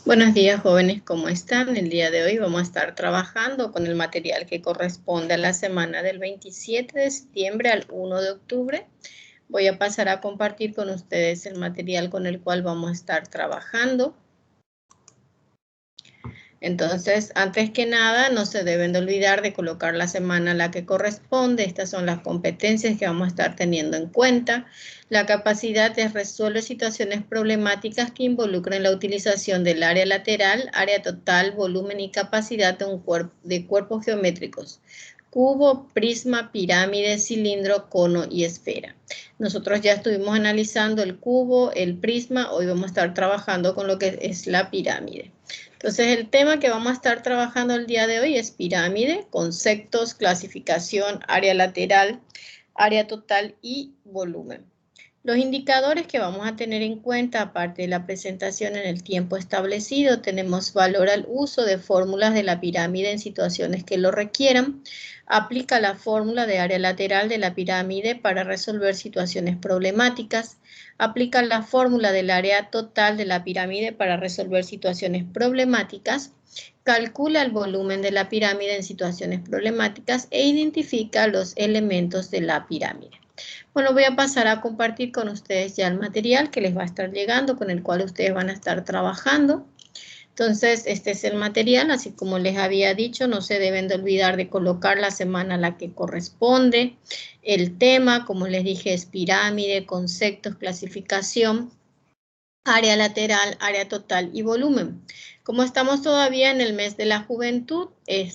Buenos días, jóvenes, ¿cómo están? El día de hoy vamos a estar trabajando con el material que corresponde a la semana del 27 de septiembre al 1 de octubre. Voy a pasar a compartir con ustedes el material con el cual vamos a estar trabajando. Entonces, antes que nada, no se deben de olvidar de colocar la semana a la que corresponde. Estas son las competencias que vamos a estar teniendo en cuenta. La capacidad de resolver situaciones problemáticas que involucren la utilización del área lateral, área total, volumen y capacidad de cuerpos geométricos. Cubo, prisma, pirámide, cilindro, cono y esfera. Nosotros ya estuvimos analizando el cubo, el prisma. Hoy vamos a estar trabajando con lo que es la pirámide. Entonces, el tema que vamos a estar trabajando el día de hoy es pirámide, conceptos, clasificación, área lateral, área total y volumen. Los indicadores que vamos a tener en cuenta, aparte de la presentación en el tiempo establecido, tenemos valor al uso de fórmulas de la pirámide en situaciones que lo requieran. Aplica la fórmula de área lateral de la pirámide para resolver situaciones problemáticas. Aplica la fórmula del área total de la pirámide para resolver situaciones problemáticas. Calcula el volumen de la pirámide en situaciones problemáticas e identifica los elementos de la pirámide. Bueno, voy a pasar a compartir con ustedes ya el material que les va a estar llegando, con el cual ustedes van a estar trabajando. Entonces, este es el material, así como les había dicho, no se deben de olvidar de colocar la semana a la que corresponde. El tema, como les dije, es pirámide, conceptos, clasificación, área lateral, área total y volumen. Como estamos todavía en el mes de la juventud,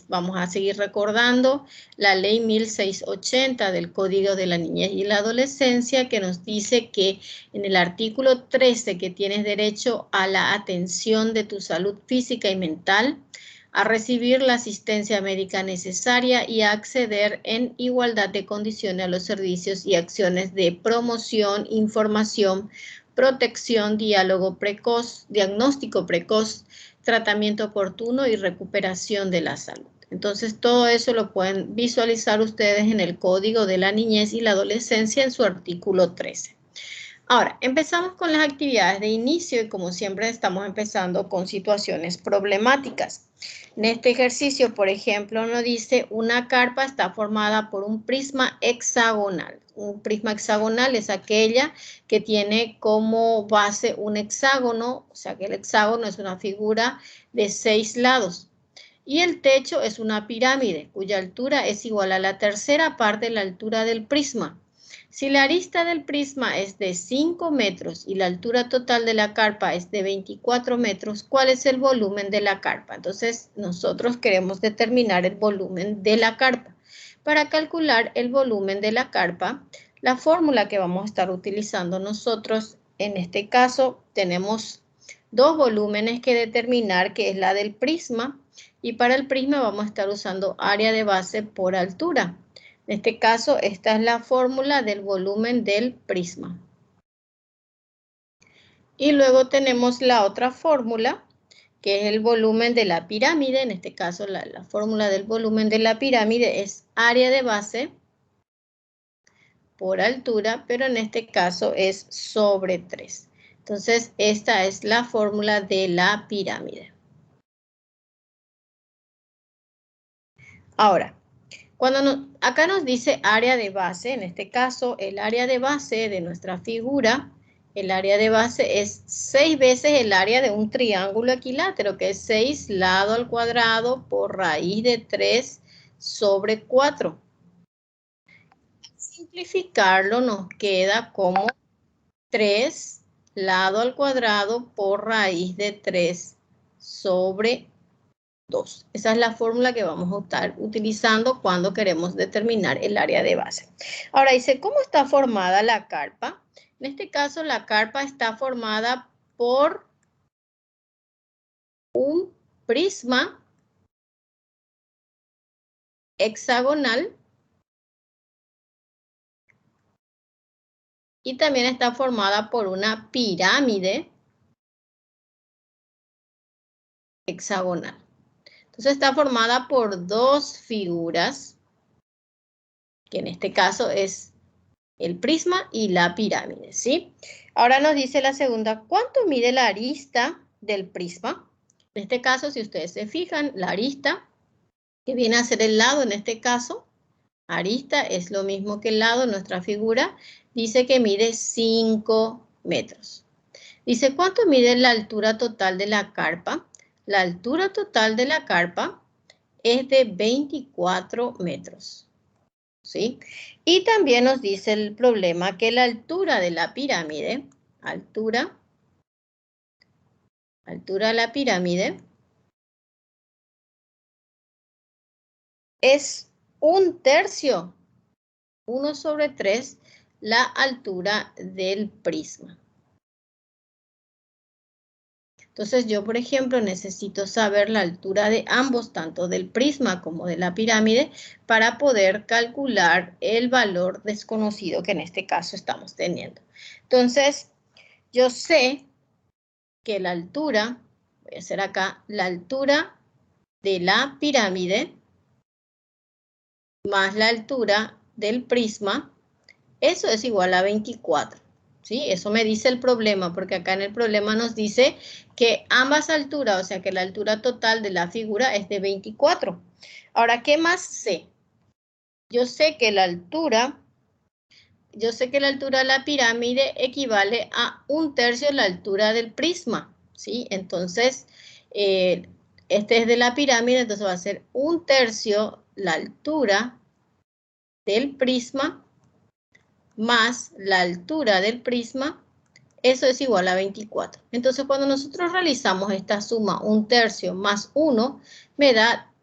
vamos a seguir recordando la ley 1680 del Código de la Niñez y la Adolescencia, que nos dice que en el artículo 13 que tienes derecho a la atención de tu salud física y mental, a recibir la asistencia médica necesaria y a acceder en igualdad de condiciones a los servicios y acciones de promoción, información, protección, diálogo precoz, diagnóstico precoz, tratamiento oportuno y recuperación de la salud. Entonces, todo eso lo pueden visualizar ustedes en el Código de la Niñez y la Adolescencia en su artículo 13. Ahora, empezamos con las actividades de inicio y como siempre estamos empezando con situaciones problemáticas. En este ejercicio, por ejemplo, nos dice una carpa está formada por un prisma hexagonal. Un prisma hexagonal es aquella que tiene como base un hexágono, o sea que el hexágono es una figura de 6 lados. Y el techo es una pirámide, cuya altura es igual a la tercera parte de la altura del prisma. Si la arista del prisma es de 5 metros y la altura total de la carpa es de 24 metros, ¿cuál es el volumen de la carpa? Entonces, nosotros queremos determinar el volumen de la carpa. Para calcular el volumen de la carpa, la fórmula que vamos a estar utilizando nosotros, en este caso, tenemos dos volúmenes que determinar, que es la del prisma, y para el prisma vamos a estar usando área de base por altura. En este caso, esta es la fórmula del volumen del prisma. Y luego tenemos la otra fórmula, que es el volumen de la pirámide. En este caso, la fórmula del volumen de la pirámide es área de base por altura, pero en este caso es sobre 3. Entonces, esta es la fórmula de la pirámide. Ahora, acá nos dice área de base, en este caso el área de base de nuestra figura, el área de base es 6 veces el área de un triángulo equilátero, que es 6 lado al cuadrado por raíz de 3 sobre 4. Simplificarlo nos queda como 3 lado al cuadrado por raíz de 3 sobre 2. Esa es la fórmula que vamos a estar utilizando cuando queremos determinar el área de base. Ahora dice, ¿cómo está formada la carpa? En este caso, la carpa está formada por un prisma hexagonal y también está formada por una pirámide hexagonal. Entonces está formada por dos figuras, que en este caso es el prisma y la pirámide, ¿sí? Ahora nos dice la segunda, ¿cuánto mide la arista del prisma? En este caso, si ustedes se fijan, la arista, que viene a ser el lado en este caso, arista es lo mismo que el lado, nuestra figura dice que mide 5 metros. Dice, ¿cuánto mide la altura total de la carpa? La altura total de la carpa es de 24 metros. ¿Sí? Y también nos dice el problema que la altura de la pirámide, altura de la pirámide, es 1/3, 1/3, la altura del prisma. Entonces yo, por ejemplo, necesito saber la altura de ambos, tanto del prisma como de la pirámide, para poder calcular el valor desconocido que en este caso estamos teniendo. Entonces, yo sé que la altura, voy a hacer acá, la altura de la pirámide más la altura del prisma, eso es igual a 24. ¿Sí? Eso me dice el problema, porque acá en el problema nos dice que ambas alturas, o sea que la altura total de la figura es de 24. Ahora, ¿qué más sé? Yo sé que la altura de la pirámide equivale a 1/3 la altura del prisma, ¿sí? Entonces, este es de la pirámide, entonces va a ser 1/3 la altura del prisma más la altura del prisma, eso es igual a 24. Entonces, cuando nosotros realizamos esta suma, 1/3 más 1, me da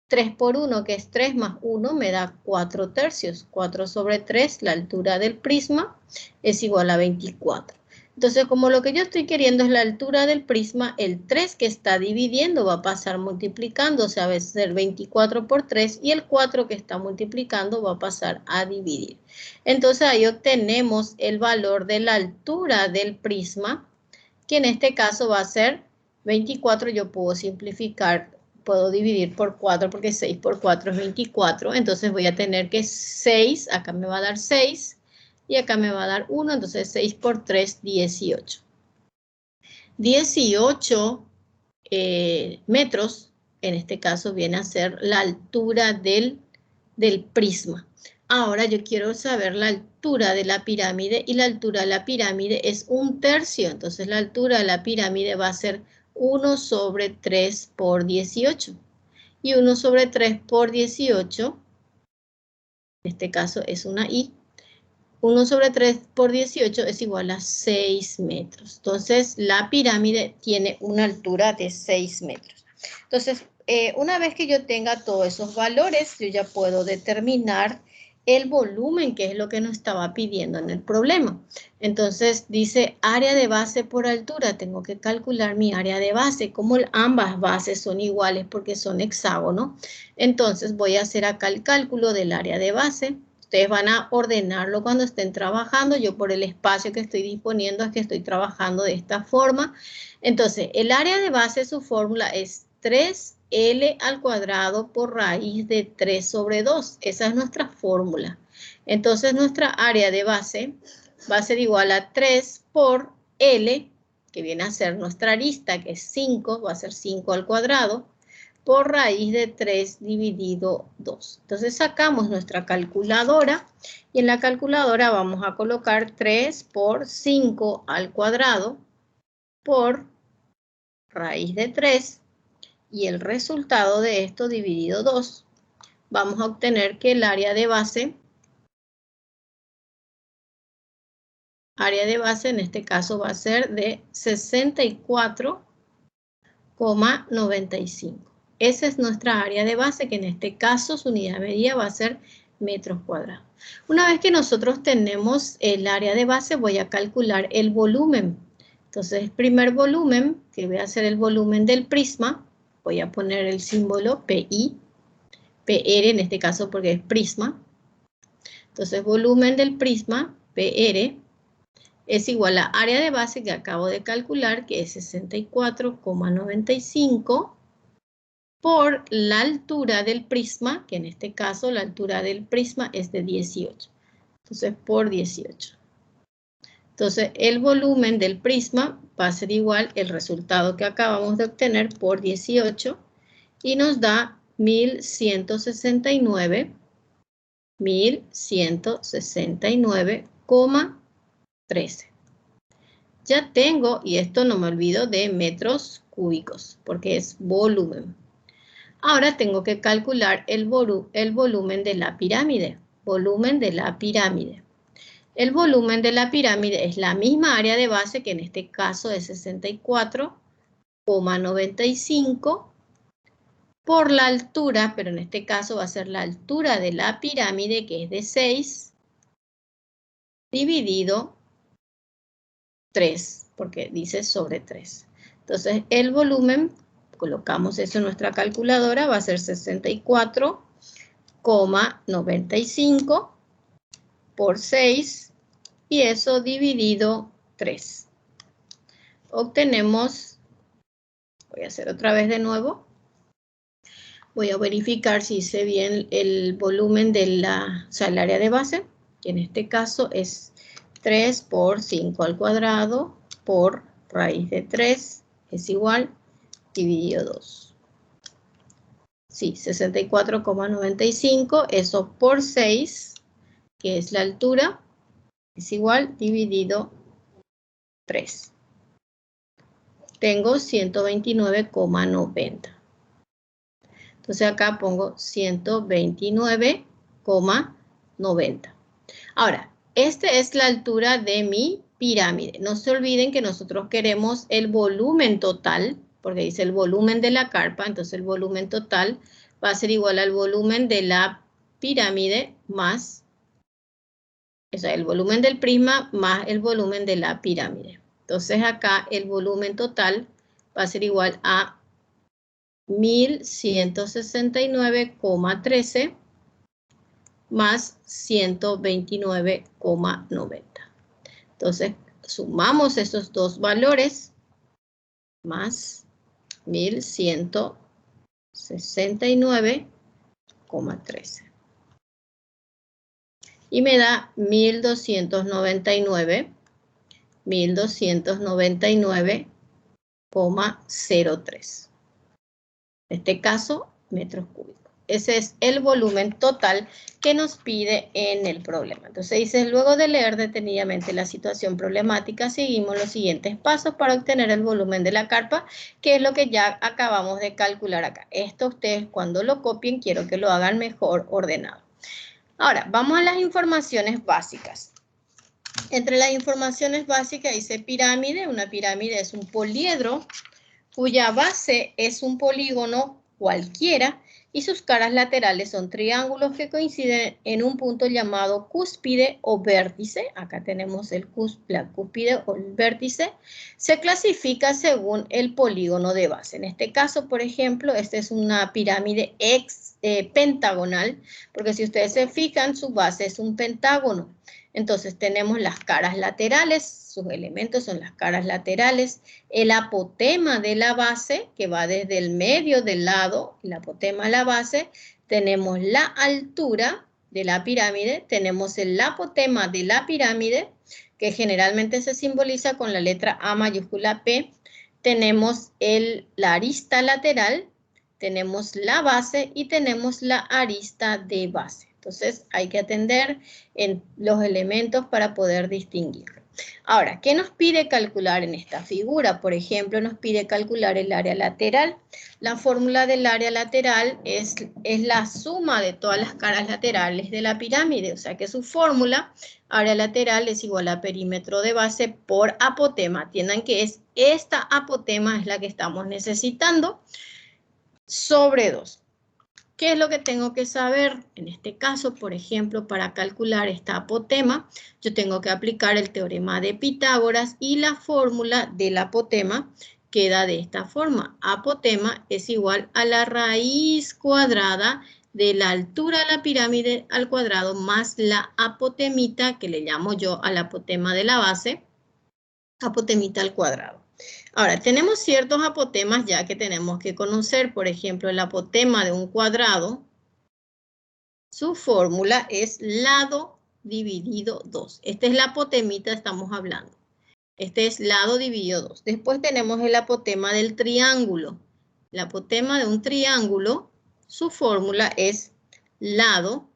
3 por 1, que es 3 más 1, me da 4/3. 4/3, la altura del prisma, es igual a 24. Entonces, como lo que yo estoy queriendo es la altura del prisma, el 3 que está dividiendo va a pasar multiplicando, o sea, va a ser 24 por 3, y el 4 que está multiplicando va a pasar a dividir. Entonces, ahí obtenemos el valor de la altura del prisma, que en este caso va a ser 24. Yo puedo simplificar, puedo dividir por 4, porque 6 por 4 es 24. Entonces voy a tener que 6, acá me va a dar 6, y acá me va a dar 1, entonces 6 por 3, 18. 18 metros, en este caso viene a ser la altura del prisma. Ahora yo quiero saber la altura de la pirámide, y la altura de la pirámide es 1/3, entonces la altura de la pirámide va a ser 1/3 por 18. Y 1/3 por 18, en este caso es una I, 1/3 por 18 es igual a 6 metros. Entonces, la pirámide tiene una altura de 6 metros. Entonces, una vez que yo tenga todos esos valores, yo ya puedo determinar el volumen, que es lo que nos estaba pidiendo en el problema. Entonces, dice área de base por altura. Tengo que calcular mi área de base. Como ambas bases son iguales porque son hexágonos, entonces voy a hacer acá el cálculo del área de base. Ustedes van a ordenarlo cuando estén trabajando. Yo, por el espacio que estoy disponiendo, es que estoy trabajando de esta forma. Entonces, el área de base, su fórmula es 3L al cuadrado por raíz de 3 sobre 2. Esa es nuestra fórmula. Entonces, nuestra área de base va a ser igual a 3 por L, que viene a ser nuestra arista, que es 5, va a ser 5 al cuadrado, por raíz de 3 dividido 2. Entonces sacamos nuestra calculadora, y en la calculadora vamos a colocar 3 por 5 al cuadrado por raíz de 3, y el resultado de esto dividido 2. Vamos a obtener que el área de base en este caso va a ser de 64,95. Esa es nuestra área de base, que en este caso su unidad de medida va a ser metros cuadrados. Una vez que nosotros tenemos el área de base, voy a calcular el volumen. Entonces, primer volumen, que voy a hacer el volumen del prisma, voy a poner el símbolo PI, PR en este caso porque es prisma. Entonces, volumen del prisma, PR, es igual a área de base que acabo de calcular, que es 64,95, por la altura del prisma, que en este caso la altura del prisma es de 18. Entonces, por 18. Entonces, el volumen del prisma va a ser igual el resultado que acabamos de obtener por 18 y nos da 1169,13. Ya tengo, y esto no me olvido de metros cúbicos, porque es volumen. Ahora tengo que calcular el volumen de la pirámide. Volumen de la pirámide. El volumen de la pirámide es la misma área de base, que en este caso es 64,95 por la altura, pero en este caso va a ser la altura de la pirámide, que es de 6, dividido 3, porque dice sobre 3. Entonces, el volumen, colocamos eso en nuestra calculadora, va a ser 64,95 por 6, y eso dividido 3. Obtenemos, voy a hacer otra vez de nuevo, voy a verificar si hice bien el volumen de la, o sea, el área de base, que en este caso es 3 por 5 al cuadrado por raíz de 3 es igual dividido 2. Sí, 64,95, eso por 6, que es la altura, es igual dividido 3. Tengo 129,90. Entonces acá pongo 129,90. Ahora, esta es la altura de mi pirámide. No se olviden que nosotros queremos el volumen total, porque dice el volumen de la carpa, entonces el volumen total va a ser igual al volumen de la pirámide más, o sea, el volumen del prisma más el volumen de la pirámide. Entonces acá el volumen total va a ser igual a 1169,13 más 129,90. Entonces, sumamos esos dos valores, más 1169,13. Y me da 1299,03. En este caso, metros cúbicos. Ese es el volumen total que nos pide en el problema. Entonces dice, luego de leer detenidamente la situación problemática, seguimos los siguientes pasos para obtener el volumen de la carpa, que es lo que ya acabamos de calcular acá. Esto ustedes cuando lo copien, quiero que lo hagan mejor ordenado. Ahora, vamos a las informaciones básicas. Entre las informaciones básicas dice pirámide. Una pirámide es un poliedro cuya base es un polígono cualquiera y sus caras laterales son triángulos que coinciden en un punto llamado cúspide o vértice. Acá tenemos la cúspide o el vértice. Se clasifica según el polígono de base. En este caso, por ejemplo, esta es una pirámide pentagonal, porque si ustedes se fijan, su base es un pentágono. Entonces tenemos las caras laterales, sus elementos son las caras laterales, el apotema de la base, que va desde el medio del lado, el apotema a la base, tenemos la altura de la pirámide, tenemos el apotema de la pirámide, que generalmente se simboliza con la letra A mayúscula P, tenemos la arista lateral, tenemos la base y tenemos la arista de base. Entonces hay que atender en los elementos para poder distinguirlo. Ahora, ¿qué nos pide calcular en esta figura? Por ejemplo, nos pide calcular el área lateral. La fórmula del área lateral es la suma de todas las caras laterales de la pirámide. O sea que su fórmula, área lateral es igual a perímetro de base por apotema. Atiendan que esta apotema es la que estamos necesitando sobre 2. ¿Qué es lo que tengo que saber? En este caso, por ejemplo, para calcular esta apotema, yo tengo que aplicar el teorema de Pitágoras y la fórmula del apotema queda de esta forma. Apotema es igual a la raíz cuadrada de la altura de la pirámide al cuadrado más la apotemita, que le llamo yo al apotema de la base, apotemita al cuadrado. Ahora, tenemos ciertos apotemas ya que tenemos que conocer. Por ejemplo, el apotema de un cuadrado, su fórmula es lado dividido 2. Esta es la apotemita, estamos hablando. Este es lado dividido 2. Después tenemos el apotema del triángulo. El apotema de un triángulo, su fórmula es lado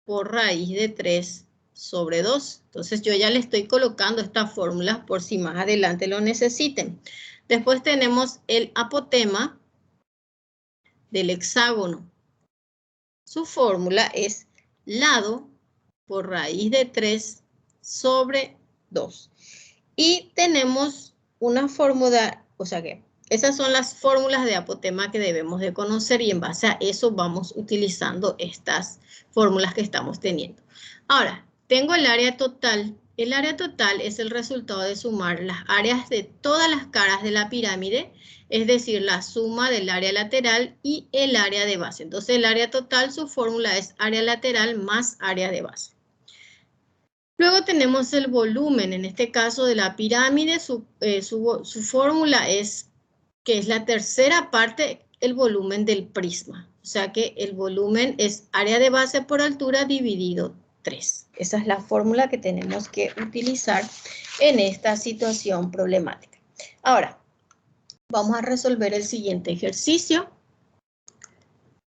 por raíz de 3 sobre 2. Entonces yo ya le estoy colocando estas fórmulas por si más adelante lo necesiten. Después tenemos el apotema del hexágono. Su fórmula es lado por raíz de 3 sobre 2. Y tenemos una fórmula, o sea que esas son las fórmulas de apotema que debemos de conocer y en base a eso vamos utilizando estas fórmulas que estamos teniendo. Ahora, tengo el área total. El área total es el resultado de sumar las áreas de todas las caras de la pirámide, es decir, la suma del área lateral y el área de base. Entonces, el área total, su fórmula es área lateral más área de base. Luego tenemos el volumen, en este caso de la pirámide, su fórmula es que es la tercera parte, el volumen del prisma. O sea que el volumen es área de base por altura dividido 3. Esa es la fórmula que tenemos que utilizar en esta situación problemática. Ahora, vamos a resolver el siguiente ejercicio.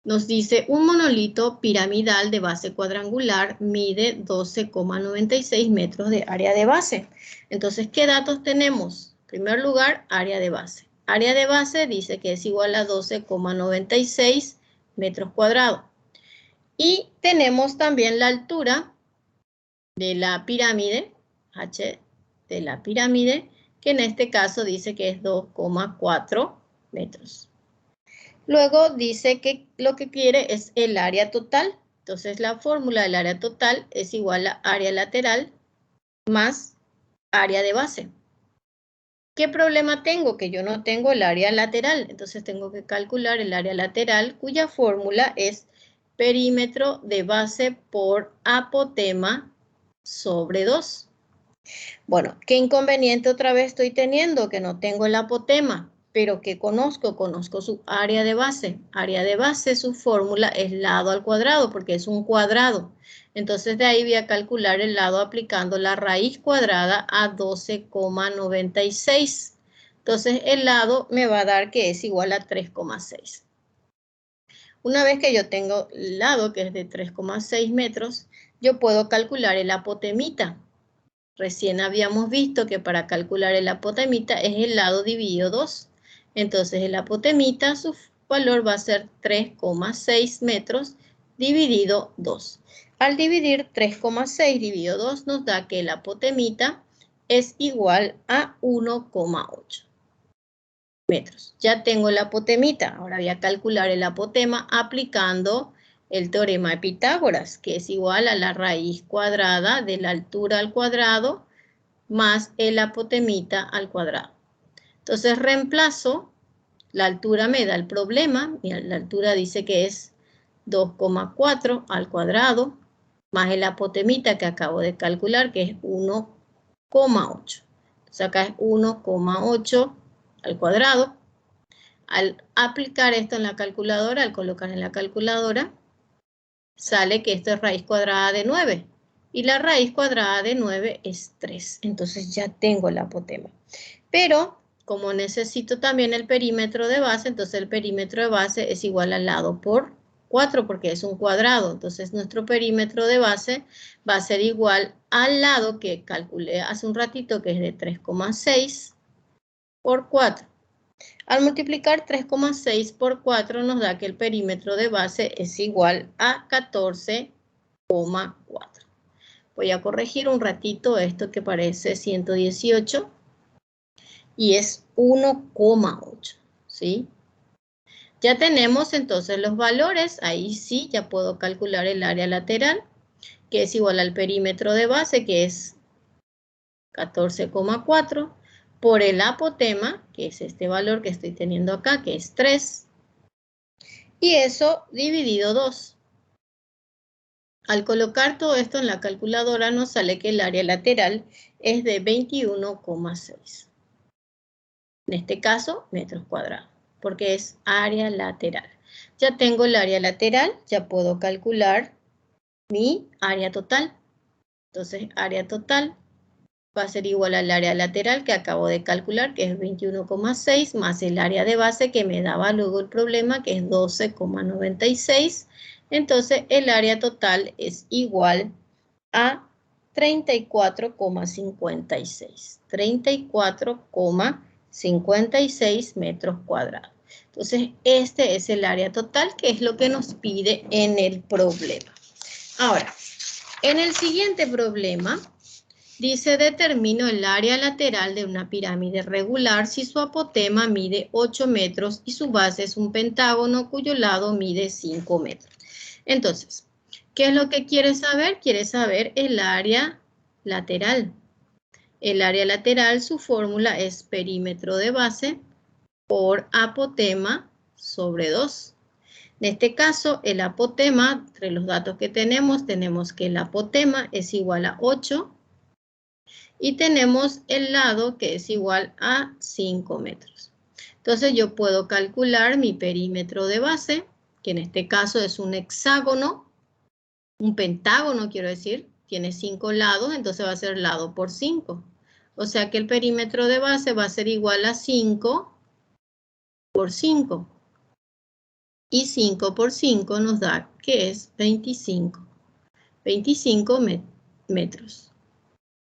Nos dice un monolito piramidal de base cuadrangular mide 12,96 metros de área de base. Entonces, ¿qué datos tenemos? En primer lugar, área de base. Área de base dice que es igual a 12,96 metros cuadrados. Y tenemos también la altura de la pirámide, H de la pirámide, que en este caso dice que es 2,4 metros. Luego dice que lo que quiere es el área total. Entonces la fórmula del área total es igual a área lateral más área de base. ¿Qué problema tengo? Que yo no tengo el área lateral. Entonces tengo que calcular el área lateral, cuya fórmula es perímetro de base por apotema sobre 2. Bueno, ¿qué inconveniente otra vez estoy teniendo? Que no tengo el apotema. Pero ¿qué conozco? Conozco su área de base. Área de base, su fórmula es lado al cuadrado, porque es un cuadrado. Entonces de ahí voy a calcular el lado aplicando la raíz cuadrada a 12,96. Entonces el lado me va a dar que es igual a 3,6. Una vez que yo tengo el lado que es de 3,6 metros, yo puedo calcular el apotemita. Recién habíamos visto que para calcular el apotemita es el lado dividido 2. Entonces el apotemita, su valor va a ser 3,6 metros dividido 2. Al dividir 3,6 dividido 2 nos da que el apotemita es igual a 1,8 metros. Ya tengo el apotemita. Ahora voy a calcular el apotema aplicando el teorema de Pitágoras, que es igual a la raíz cuadrada de la altura al cuadrado más el apotemita al cuadrado. Entonces reemplazo, la altura me da el problema, la altura dice que es 2,4 al cuadrado, más el apotemita que acabo de calcular, que es 1,8. Entonces acá es 1,8 al cuadrado. Al aplicar esto en la calculadora, al colocar en la calculadora, sale que esto es raíz cuadrada de 9. Y la raíz cuadrada de 9 es 3. Entonces ya tengo el apotema. Pero como necesito también el perímetro de base, entonces el perímetro de base es igual al lado por 4 porque es un cuadrado. Entonces nuestro perímetro de base va a ser igual al lado que calculé hace un ratito, que es de 3,6 por 4. Al multiplicar 3,6 por 4 nos da que el perímetro de base es igual a 14,4. Voy a corregir un ratito esto que parece 118 y es 1,8, ¿sí? Ya tenemos entonces los valores, ahí sí ya puedo calcular el área lateral, que es igual al perímetro de base, que es 14,4, por el apotema, que es este valor que estoy teniendo acá, que es 3, y eso dividido 2. Al colocar todo esto en la calculadora nos sale que el área lateral es de 21,6. En este caso, metros cuadrados, porque es área lateral. Ya tengo el área lateral, ya puedo calcular mi área total. Entonces, área total va a ser igual al área lateral que acabo de calcular, que es 21,6, más el área de base que me daba luego el problema, que es 12,96. Entonces, el área total es igual a 34,56. 34,56 metros cuadrados. Entonces, este es el área total, que es lo que nos pide en el problema. Ahora, en el siguiente problema, dice, determino el área lateral de una pirámide regular si su apotema mide 8 metros y su base es un pentágono cuyo lado mide 5 metros. Entonces, ¿qué es lo que quiere saber? Quiere saber el área lateral. El área lateral, su fórmula es perímetro de base por apotema sobre 2. En este caso, el apotema, entre los datos que tenemos que el apotema es igual a 8 y tenemos el lado que es igual a 5 metros. Entonces, yo puedo calcular mi perímetro de base, que en este caso es un hexágono, un pentágono, quiero decir, tiene 5 lados, entonces va a ser lado por 5. O sea que el perímetro de base va a ser igual a 5 por 5. Y 5 por 5 nos da que es 25. 25 metros.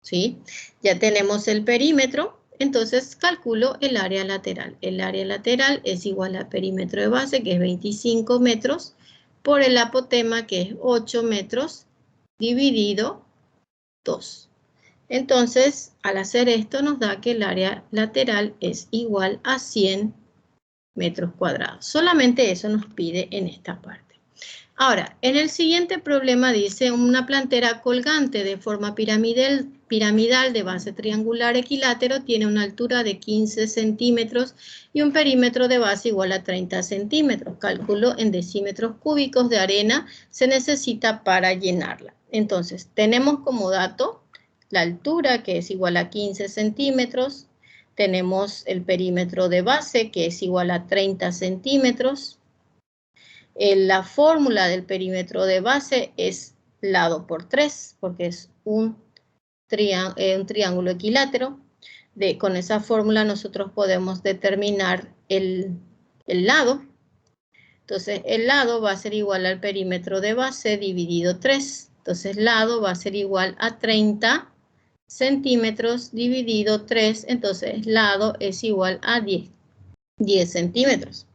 ¿Sí? Ya tenemos el perímetro, entonces calculo el área lateral. El área lateral es igual al perímetro de base, que es 25 metros, por el apotema, que es 8 metros, dividido 2. Entonces, al hacer esto, nos da que el área lateral es igual a 100 metros cuadrados. Solamente eso nos pide en esta parte. Ahora, en el siguiente problema dice una plantera colgante de forma piramidal de base triangular equilátero tiene una altura de 15 centímetros y un perímetro de base igual a 30 centímetros. Cálculo en decímetros cúbicos de arena se necesita para llenarla. Entonces, tenemos como dato la altura, que es igual a 15 centímetros. Tenemos el perímetro de base, que es igual a 30 centímetros. La fórmula del perímetro de base es lado por 3, porque es un triángulo equilátero. Con esa fórmula nosotros podemos determinar el lado. Entonces, el lado va a ser igual al perímetro de base dividido 3. Entonces, lado va a ser igual a 30 centímetros dividido 3. Entonces, lado es igual a 10 centímetros.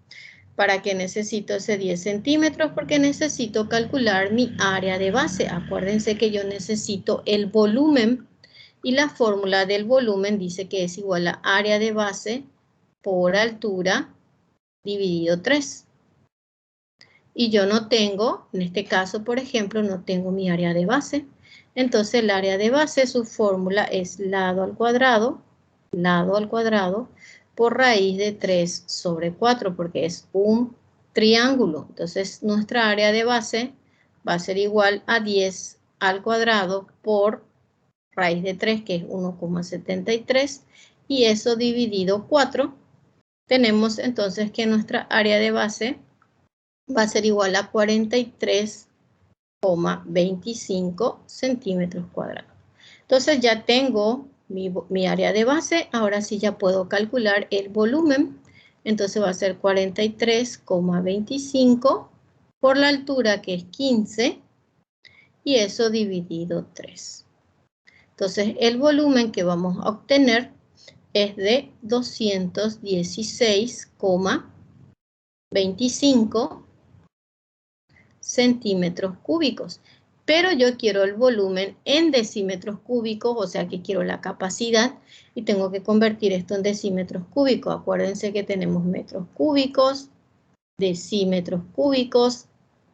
¿Para qué necesito ese 10 centímetros? Porque necesito calcular mi área de base. Acuérdense que yo necesito el volumen y la fórmula del volumen dice que es igual a área de base por altura dividido 3. Y yo no tengo, en este caso, por ejemplo, no tengo mi área de base. Entonces, el área de base, su fórmula es lado al cuadrado, por raíz de 3 sobre 4, porque es un triángulo. Entonces, nuestra área de base va a ser igual a 10 al cuadrado por raíz de 3, que es 1,73, y eso dividido 4. Tenemos entonces que nuestra área de base va a ser igual a 43,25 centímetros cuadrados. Entonces ya tengo mi área de base, ahora sí ya puedo calcular el volumen. Entonces va a ser 43,25 por la altura, que es 15, y eso dividido 3. Entonces el volumen que vamos a obtener es de 216,25 centímetros cúbicos. Pero yo quiero el volumen en decímetros cúbicos, o sea que quiero la capacidad y tengo que convertir esto en decímetros cúbicos. Acuérdense que tenemos metros cúbicos, decímetros cúbicos,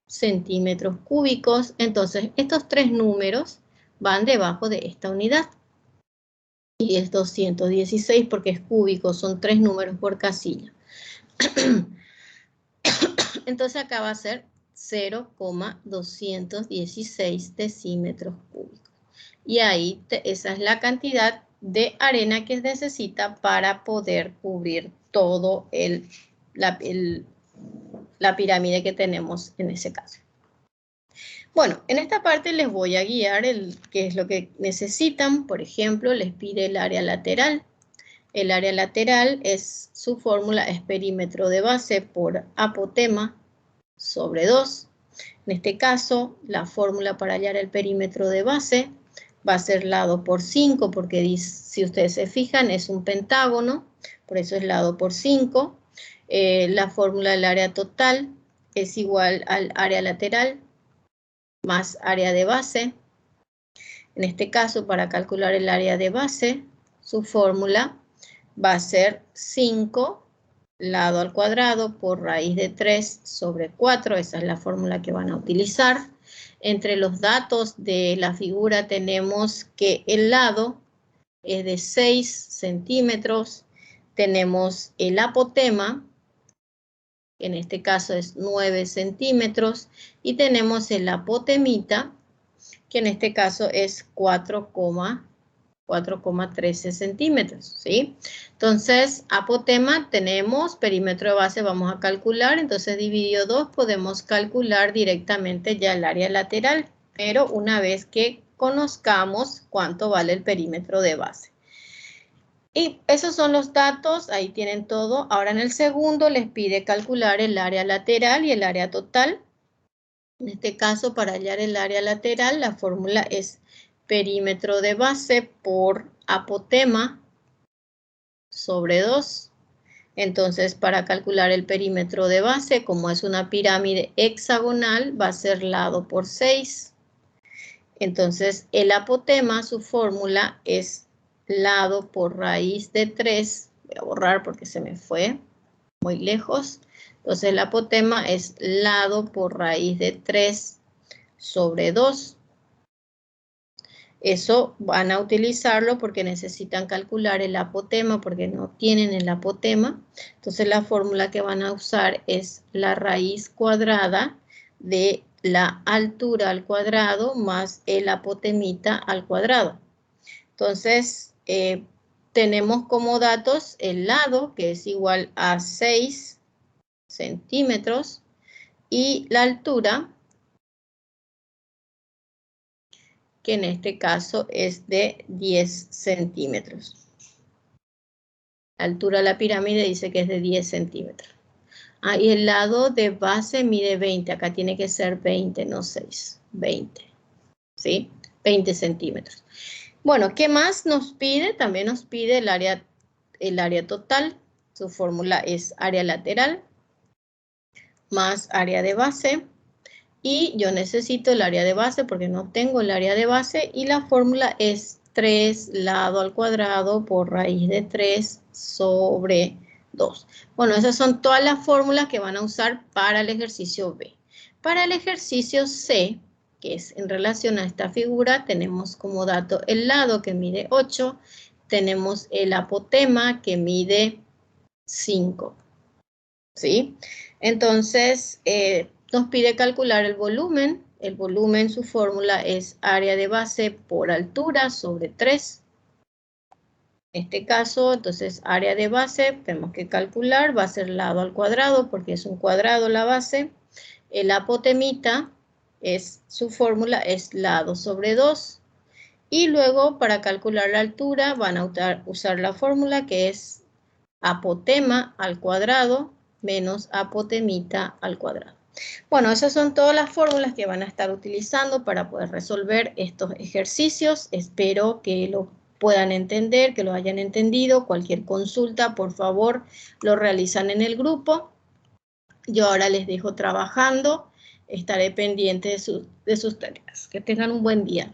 centímetros cúbicos. Entonces, estos tres números van debajo de esta unidad. Y es 216 porque es cúbico, son 3 números por casilla. Entonces acá va a ser 0,216 decímetros cúbicos. Y ahí esa es la cantidad de arena que necesita para poder cubrir todo la pirámide que tenemos en ese caso. Bueno, en esta parte les voy a guiar qué es lo que necesitan. Por ejemplo, les pide el área lateral. El área lateral su fórmula es perímetro de base por apotema sobre 2. En este caso, la fórmula para hallar el perímetro de base va a ser lado por 5, porque si ustedes se fijan es un pentágono, por eso es lado por 5. La fórmula del área total es igual al área lateral más área de base. En este caso, para calcular el área de base, su fórmula va a ser 5 lado al cuadrado por raíz de 3 sobre 4. Esa es la fórmula que van a utilizar. Entre los datos de la figura tenemos que el lado es de 6 centímetros. Tenemos el apotema, que en este caso es 9 centímetros. Y tenemos el apotemita, que en este caso es 4,13 centímetros, ¿sí? Entonces, apotema tenemos, perímetro de base vamos a calcular, entonces dividido 2 podemos calcular directamente ya el área lateral, pero una vez que conozcamos cuánto vale el perímetro de base. Y esos son los datos, ahí tienen todo. Ahora en el segundo les pide calcular el área lateral y el área total. En este caso, para hallar el área lateral, la fórmula es perímetro de base por apotema sobre 2. Entonces, para calcular el perímetro de base, como es una pirámide hexagonal, va a ser lado por 6. Entonces, el apotema, su fórmula es lado por raíz de 3. Voy a borrar porque se me fue muy lejos. Entonces, el apotema es lado por raíz de 3 sobre 2. Eso van a utilizarlo porque necesitan calcular el apotema, porque no tienen el apotema. Entonces, la fórmula que van a usar es la raíz cuadrada de la altura al cuadrado más el apotemita al cuadrado. Entonces, tenemos como datos el lado, que es igual a 6 centímetros, y la altura, que en este caso es de 10 centímetros. La altura de la pirámide dice que es de 10 centímetros. Y el lado de base mide 20, acá tiene que ser 20, no 6, 20, ¿sí? 20 centímetros. Bueno, ¿qué más nos pide? También nos pide el área total. Su fórmula es área lateral más área de base. Y yo necesito el área de base porque no tengo el área de base. Y la fórmula es 3 lado al cuadrado por raíz de 3 sobre 2. Bueno, esas son todas las fórmulas que van a usar para el ejercicio B. Para el ejercicio C, que es en relación a esta figura, tenemos como dato el lado que mide 8, tenemos el apotema que mide 5, ¿sí? Entonces, nos pide calcular el volumen. El volumen, su fórmula es área de base por altura sobre 3. En este caso, entonces, área de base, tenemos que calcular, va a ser lado al cuadrado, porque es un cuadrado la base. El apotemita, su fórmula es lado sobre 2. Y luego, para calcular la altura, van a usar la fórmula que es apotema al cuadrado menos apotemita al cuadrado. Bueno, esas son todas las fórmulas que van a estar utilizando para poder resolver estos ejercicios. Espero que lo puedan entender, que lo hayan entendido. Cualquier consulta, por favor, lo realizan en el grupo. Yo ahora les dejo trabajando. Estaré pendiente de sus tareas. Que tengan un buen día.